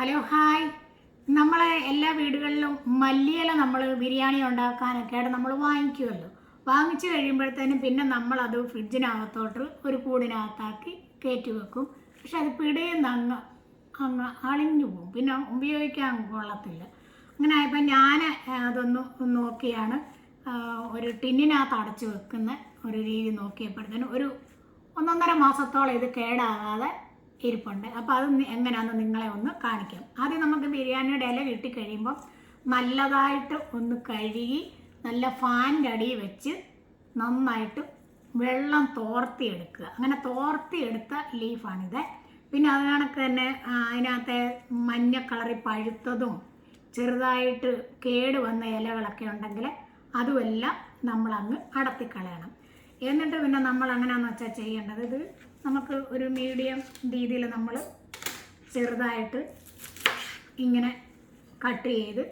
Hello hi. നമ്മൾ എല്ലാ വീടുകളിലും മല്ലിയില നമ്മൾ ബിരിയാണി ഉണ്ടാക്കാനൊക്കെയായിട്ട് നമ്മൾ വാങ്ങിക്കുമല്ലോ. വാങ്ങിച്ചു കഴിയുമ്പോഴത്തേനും പിന്നെ നമ്മളത് ഫ്രിഡ്ജിനകത്തോട്ട് ഒരു കൂടിനകത്താക്കി കയറ്റി വെക്കും. പക്ഷെ അത് പിടിയുന്ന അങ്ങ് അളിഞ്ഞു പോകും, പിന്നെ ഉപയോഗിക്കാൻ കൊള്ളത്തില്ല. അങ്ങനെ ആയപ്പോൾ ഞാൻ അതൊന്ന് നോക്കിയാണ് ഒരു ടിന്നിനകത്ത് അടച്ചു വെക്കുന്ന ഒരു രീതി നോക്കിയപ്പോഴത്തേനും ഒരു 1.5 മാസത്തോളം ഇത് കേടാകാതെ ഇരിപ്പുണ്ട്. അപ്പോൾ അത് എങ്ങനെയാണെന്ന് നിങ്ങളെ ഒന്ന് കാണിക്കാം. ആദ്യം നമുക്ക് ബിരിയാണിയുടെ ഇല കിട്ടിക്കഴിയുമ്പം നല്ലതായിട്ട് ഒന്ന് കഴുകി നല്ല ഫാനിൻ്റെ അടിയിൽ വെച്ച് നന്നായിട്ട് വെള്ളം തോർത്തിയെടുക്കുക. അങ്ങനെ തോർത്തിയെടുത്ത ലീഫാണിത്. പിന്നെ അത് കണക്ക് തന്നെ അതിനകത്തെ മഞ്ഞ കളറിൽ പഴുത്തതും ചെറുതായിട്ട് കേട് വന്ന ഇലകളൊക്കെ ഉണ്ടെങ്കിൽ അതുമെല്ലാം നമ്മളങ്ങ് അടത്തിക്കളയണം. എന്നിട്ട് പിന്നെ നമ്മൾ അങ്ങനെയാണെന്ന് വെച്ചാൽ ചെയ്യേണ്ടത്, ഇത് നമുക്ക് ഒരു മീഡിയം രീതിയിൽ നമ്മൾ ചെറുതായിട്ട് ഇങ്ങനെ കട്ട് ചെയ്ത്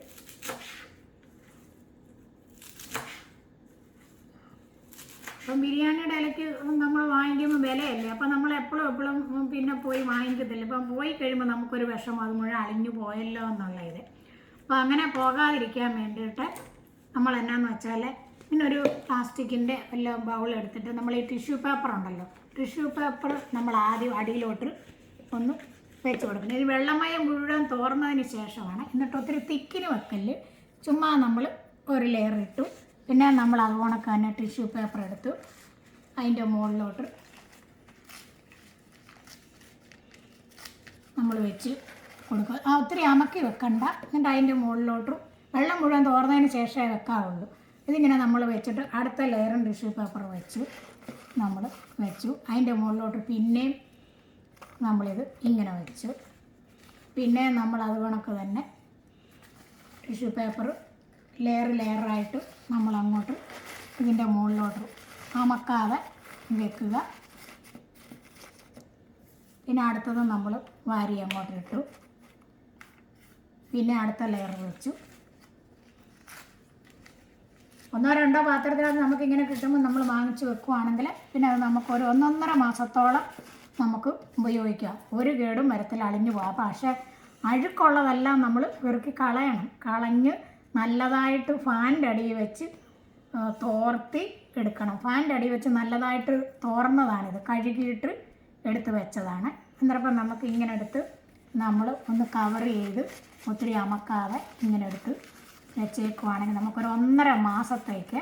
അപ്പം ബിരിയാണിയുടെ ഇലയ്ക്ക് നമ്മൾ വാങ്ങിക്കുമ്പോൾ വിലയല്ലേ, അപ്പം നമ്മൾ എപ്പോഴും പിന്നെ പോയി വാങ്ങിക്കത്തില്ല. ഇപ്പം പോയി കഴിയുമ്പോൾ നമുക്കൊരു വിഷമം, അത് മുഴുവൻ അളിഞ്ഞു പോയല്ലോ എന്നുള്ള ഇത്. അപ്പോൾ അങ്ങനെ പോകാതിരിക്കാൻ വേണ്ടിയിട്ട് നമ്മൾ എന്നാന്ന് വെച്ചാൽ പിന്നെ ഒരു പ്ലാസ്റ്റിക്കിൻ്റെ വല്ല ബൗൾ എടുത്തിട്ട് നമ്മൾ ഈ ടിഷ്യൂ പേപ്പർ ഉണ്ടല്ലോ, ടിഷ്യൂ പേപ്പർ നമ്മൾ ആദ്യം അടിയിലോട്ട് ഒന്ന് വെച്ച് കൊടുക്കണം. ഈ വെള്ളമയം മുഴുവൻ തോർന്നതിന് ശേഷമാണ്. എന്നിട്ട് ഒത്തിരി തിക്കിന് വെക്കല്, ചുമ്മാ നമ്മൾ ഒരു ലെയർ ഇട്ടു. പിന്നെ നമ്മൾ അതുകൊണ്ടൊക്കെ തന്നെ ടിഷ്യൂ പേപ്പർ എടുത്തു അതിൻ്റെ മുകളിലോട്ട് നമ്മൾ വെച്ച് കൊടുക്കുക. ഒത്തിരി അമക്കി വെക്കണ്ട. എന്നിട്ട് അതിൻ്റെ മുകളിലോട്ട് വെള്ളം മുഴുവൻ തോർന്നതിന് ശേഷമേ വെക്കാവുള്ളൂ. ഇതിങ്ങനെ നമ്മൾ വെച്ചിട്ട് അടുത്ത ലെയറും ടിഷ്യൂ പേപ്പർ വെച്ച് നമ്മൾ വെച്ചു. അതിൻ്റെ മുകളിലോട്ട് പിന്നെയും നമ്മളിത് ഇങ്ങനെ വെച്ചു. പിന്നെ നമ്മൾ അത് കണക്ക് തന്നെ ടിഷ്യൂ പേപ്പർ ലെയറായിട്ട് നമ്മൾ അങ്ങോട്ട് ഇതിൻ്റെ മുകളിലോട്ട് അമക്കാതെ വെക്കുക. പിന്നെ അടുത്തത് നമ്മൾ വാരി അങ്ങോട്ട് ഇട്ടു. പിന്നെ അടുത്ത ലെയർ വെച്ചു. 1-2 പാത്രത്തിനകത്ത് നമുക്കിങ്ങനെ കിട്ടുമ്പോൾ നമ്മൾ വാങ്ങിച്ച് വെക്കുകയാണെങ്കിൽ പിന്നെ അത് നമുക്കൊരു 1.5 മാസത്തോളം നമുക്ക് ഉപയോഗിക്കാം. ഒരു കേടും മരത്തിൽ അളിഞ്ഞു പോകാം. പക്ഷേ അഴുക്കുള്ളതെല്ലാം നമ്മൾ പെറുക്കി കളഞ്ഞ് നല്ലതായിട്ട് ഫാനിൻ്റെ അടിയിൽ വെച്ച് തോർത്തി എടുക്കണം. ഫാനിൻ്റെ അടിയിൽ വെച്ച് നല്ലതായിട്ട് തോർന്നതാണിത്, കഴുകിയിട്ട് എടുത്ത് വെച്ചതാണ്. എന്നിട്ടപ്പം നമുക്ക് ഇങ്ങനെ എടുത്ത് നമ്മൾ ഒന്ന് കവർ ചെയ്ത് ഒത്തിരി അമക്കാതെ ഇങ്ങനെ എടുത്ത് വെച്ചേക്കുവാണെങ്കിൽ നമുക്കൊരു 1.5 മാസത്തേക്ക്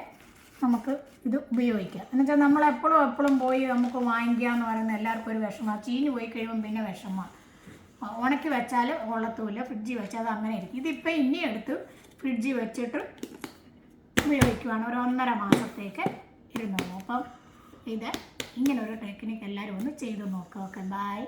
നമുക്ക് ഇത് ഉപയോഗിക്കാം. എന്നുവെച്ചാൽ നമ്മളെപ്പോഴും പോയി നമുക്ക് വാങ്ങിക്കുക എന്ന് പറയുന്നത് എല്ലാവർക്കും ഒരു വിഷമമാണ്. ചീഞ്ഞ് പോയി കഴിയുമ്പം പിന്നെ വിഷമമാണ്. ഉണക്കി വെച്ചാൽ കൊള്ളത്തുമില്ല, ഫ്രിഡ്ജിൽ വെച്ചാൽ അത് അങ്ങനെ ഇരിക്കും. ഇതിപ്പോൾ ഇനി എടുത്ത് ഫ്രിഡ്ജിൽ വെച്ചിട്ട് ഉപയോഗിക്കുവാണ് ഒരു 1.5 മാസത്തേക്ക് ഇരുന്നു. അപ്പം ഇത് ഇങ്ങനൊരു ടെക്നിക്ക് എല്ലാവരും ഒന്ന് ചെയ്ത് നോക്കുക. Okay, by.